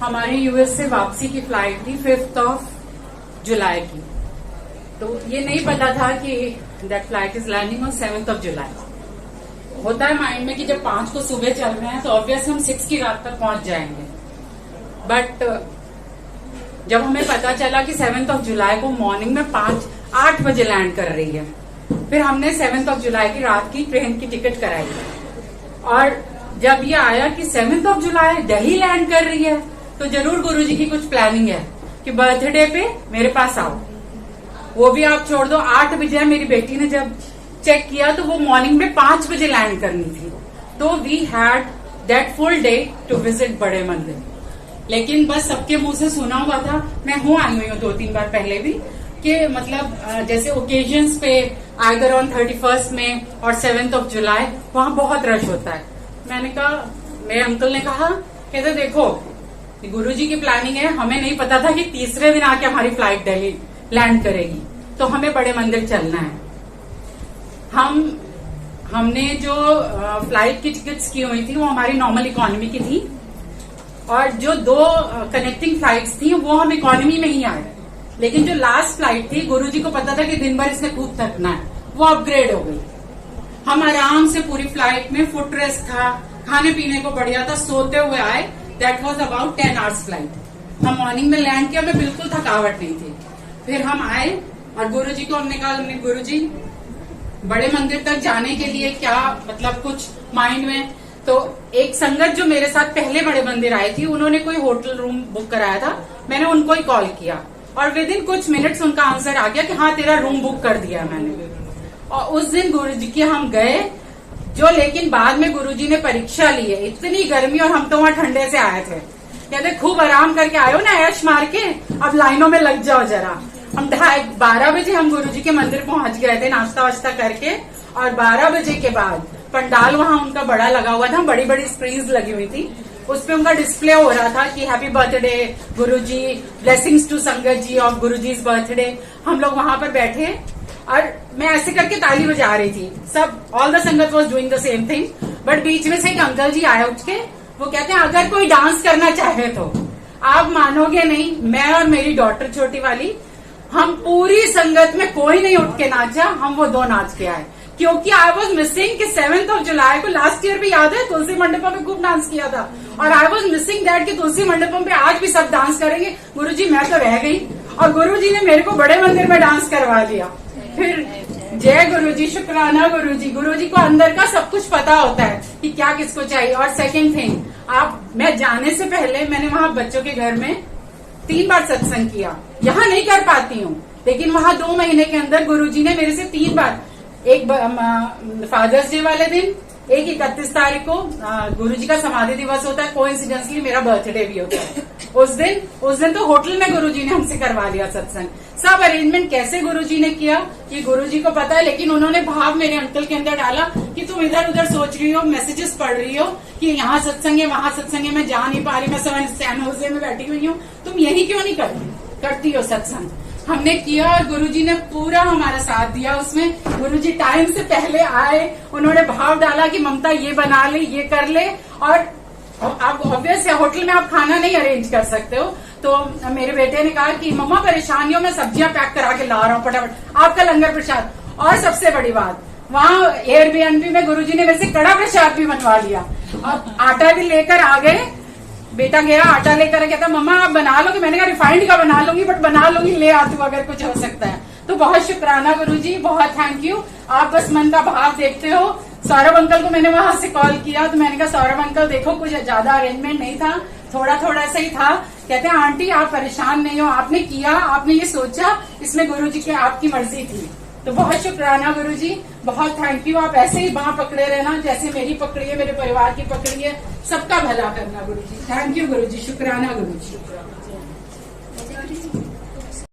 हमारी यूएस से वापसी की फ्लाइट थी 5 जुलाई की। तो ये नहीं पता था कि that flight is landing on 7 July. होता है माइंड में कि जब 5 को सुबह चल रहे हैं तो ऑब्वियस हम 6 की रात तक पहुंच जाएंगे। बट जब हमें पता चला कि 7 जुलाई को मॉर्निंग में 8 बजे लैंड कर रही है, फिर हमने 7 जुलाई की रात की ट्रेन की टिकट कराई। और जब ये आया कि 7 जुलाई दिल्ली लैंड कर रही है, तो जरूर गुरुजी की कुछ प्लानिंग है कि बर्थडे पे मेरे पास आओ। वो भी आप छोड़ दो, 8 बजे मेरी बेटी ने जब चेक किया तो वो मॉर्निंग में 5 बजे लैंड करनी थी। तो we had that full day to visit बड़े मंदिर। लेकिन बस सबके मुंह से सुना हुआ था, मैं आई हुई हूँ 2-3 बार पहले भी, कि मतलब जैसे ओकेजन्स पे आइदर ऑन 31 में और 7 जुलाई वहां बहुत रश होता है। मैंने कहा, मेरे अंकल ने कहा, कहते देखो गुरुजी की प्लानिंग है, हमें नहीं पता था कि तीसरे दिन आके हमारी फ्लाइट दिल्ली लैंड करेगी, तो हमें बड़े मंदिर चलना है। हमने जो फ्लाइट की टिकट्स की हुई थी वो हमारी नॉर्मल इकोनॉमी की थी, और जो 2 कनेक्टिंग फ्लाइट्स थी वो हम इकोनॉमी में ही आए। लेकिन जो लास्ट फ्लाइट थी, गुरुजी को पता था कि दिन भर इसने खूब थकना है, वो अपग्रेड हो गई। हम आराम से पूरी फ्लाइट में फुट रेस्ट था, खाने पीने को बढ़िया था, सोते हुए आए। That was about 10 hours flight. हम मॉर्निंग में लैंड किया, हमें बिल्कुल थकावट नहीं थी। फिर हम आए और गुरुजी को हमने कहा, गुरुजी बड़े मंदिर तक जाने के लिए क्या मतलब कुछ माइंड में। तो एक संगत जो मेरे साथ पहले बड़े मंदिर आई थी, उन्होंने कोई होटल रूम बुक कराया था, मैंने उनको ही कॉल किया और विद इन कुछ मिनट्स उनका आंसर आ गया कि हाँ तेरा रूम बुक कर दिया मैंने। और उस दिन गुरुजी के हम गए, जो लेकिन बाद में गुरुजी ने परीक्षा ली है। इतनी गर्मी और हम तो वहां ठंडे से आए थे। कहते खूब आराम करके आए हो ना, ऐश मार के, अब लाइनों में लग जाओ जरा। हम 12 बजे हम गुरुजी के मंदिर पहुंच गए थे नाश्ता वाश्ता करके, और 12 बजे के बाद पंडाल वहां उनका बड़ा लगा हुआ था, बड़ी बड़ी स्क्रीन्स लगी हुई थी, उस पे उनका डिस्प्ले हो रहा था कि happy birthday Guruji, blessings to sangat ji of Guruji's birthday. हम लोग वहां पर बैठे और मैं ऐसे करके ताली बजा रही थी, सब all the sangat was doing the same thing. But बीच में से एक अंकल जी आए उठ के, वो कहते हैं अगर कोई डांस करना चाहे तो। आप मानोगे नहीं, मैं और मेरी डॉटर छोटी वाली, हम पूरी संगत में कोई नहीं उठ के नाचा, हम वो 2 नाच के आए। क्योंकि आई वॉज मिसिंग कि 7 जुलाई को लास्ट ईयर भी याद है तुलसी मंडपम में खूब डांस किया था, और आई वॉज मिसिंग दैट कि तुलसी मंडपम पे आज भी सब डांस करेंगे। गुरुजी मैं तो रह गई, और गुरुजी ने मेरे को बड़े मंदिर में डांस करवा दिया। फिर जय गुरुजी, शुक्राना गुरुजी। गुरुजी को अंदर का सब कुछ पता होता है कि क्या किसको चाहिए। और सेकंड थिंग, मैं जाने से पहले मैंने वहां बच्चों के घर में 3 बार सत्संग किया। यहाँ नहीं कर पाती हूँ, लेकिन वहां 2 महीने के अंदर गुरुजी ने मेरे से 3 बार, एक फादर्स डे वाले दिन, एक 31 तारीख को गुरुजी का समाधि दिवस होता है, कोइंसिडेंसली मेरा बर्थडे भी होता है। उस दिन तो होटल में गुरुजी ने हमसे करवा लिया सत्संग। सब अरेंजमेंट कैसे गुरुजी ने किया कि गुरुजी को पता है, लेकिन उन्होंने भाव मेरे अंकल के अंदर डाला कि तुम इधर उधर सोच रही हो, मैसेजेस पढ़ रही हो कि यहाँ सत्संग है वहां सत्संग है, मैं जा नहीं पा रही, मैं सैन होजे में बैठी हुई हूँ, तुम यही क्यों नहीं करती हो सत्संग। हमने किया और गुरुजी ने पूरा हमारा साथ दिया उसमें। गुरुजी टाइम से पहले आए, उन्होंने भाव डाला कि ममता ये बना ले, ये कर ले। और आप ऑब्वियस है होटल में आप खाना नहीं अरेंज कर सकते हो, तो मेरे बेटे ने कहा कि मम्मा परेशानियों में सब्जियां पैक करा के ला रहा हूँ फटाफट, आपका लंगर प्रसाद। और सबसे बड़ी बात, वहाँ एयरबीएनबी में गुरुजी ने मेरे से कड़ा प्रसाद भी बनवा लिया, और आटा भी लेकर आ गए। बेटा गया आटा लेकर, कहता मम्मा आप बना लोगे, मैंने कहा रिफाइंड का बना लूंगी, बट बना लूंगी, ले आती हूँ अगर कुछ हो सकता है। तो बहुत शुक्राना गुरुजी, बहुत थैंक यू। आप बस मन का भाव देखते हो। सौरभ अंकल को मैंने वहां से कॉल किया, तो मैंने कहा सौरभ अंकल देखो कुछ ज्यादा अरेंजमेंट नहीं था, थोड़ा थोड़ा सा ही था। कहते हैं आंटी आप परेशान नहीं हो, आपने किया, आपने ये सोचा, इसमें गुरुजी की आपकी मर्जी थी। तो बहुत शुक्राना गुरुजी, बहुत थैंक यू। आप ऐसे ही बांह पकड़े रहना, जैसे मेरी पकड़ी है, मेरे परिवार की पकड़ी है, सबका भला करना गुरुजी। थैंक यू गुरुजी, शुक्राना गुरुजी।